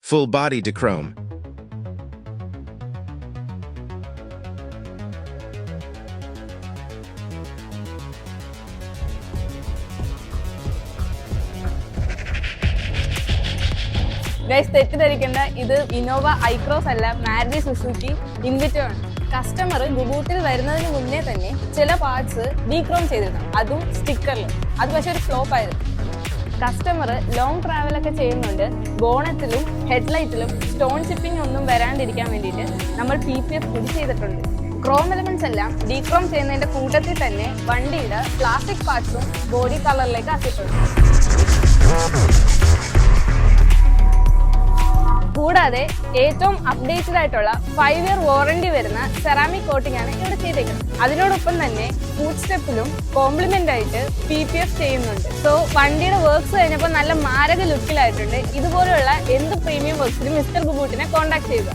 Full body Dichrome. Guys, തെറ്റിദ്ധരിക്കേണ്ട, ഇത് Innova ഐക്രോസ് അല്ല, Maruti Suzuki ഇൻവിറ്റോ ആണ്. കസ്റ്റമർ ഗുബൂട്ടിൽ വരുന്നതിന് മുന്നേ തന്നെ ചില പാർട്സ് ഡീക്രോം ചെയ്തിരുന്നു, അതും സ്റ്റിക്കറിൽ. അത് പക്ഷെ ഒരു ഫ്ലോപ്പ് ആയിരുന്നു. കസ്റ്റമർ ലോങ് ട്രാവലൊക്കെ ചെയ്യുന്നുണ്ട്, ബോണറ്റിലും ഹെഡ്ലൈറ്റിലും സ്റ്റോൺ ചിപ്പിംഗ് ഒന്നും വരാണ്ടിരിക്കാൻ വേണ്ടിയിട്ട് നമ്മൾ PPF ഫുഡ് ചെയ്തിട്ടുണ്ട്. ക്രോം എലമെന്റ്സ് എല്ലാം ഡീക്രോം ചെയ്യുന്നതിന്റെ കൂട്ടത്തിൽ തന്നെ വണ്ടിയുടെ പ്ലാസ്റ്റിക് പാർട്സും ബോഡി കളറിലേക്ക് ആക്കിയിട്ടുണ്ട്. കൂടാതെ ഏറ്റവും അപ്ഡേറ്റഡ് ആയിട്ടുള്ള 5 year വാറണ്ടി വരുന്ന സെറാമിക് കോട്ടിംഗ് ആണ് ഇവിടെ ചെയ്തേക്കുന്നത്. അതിനോടൊപ്പം തന്നെ ഫുഡ് സ്റ്റെപ്പിലും കോംപ്ലിമെന്റ് ആയിട്ട് PPF ചെയ്യുന്നുണ്ട്. സോ വണ്ടിയുടെ വർക്ക്സ് കഴിഞ്ഞപ്പോൾ നല്ല മാരക ലുക്കിലായിട്ടുണ്ട്. ഇതുപോലെയുള്ള എന്ത് പ്രീമിയം വർക്ക്സിനും മിസ്റ്റർ ഗുബൂട്ടിനെ കോൺടാക്ട് ചെയ്യുക.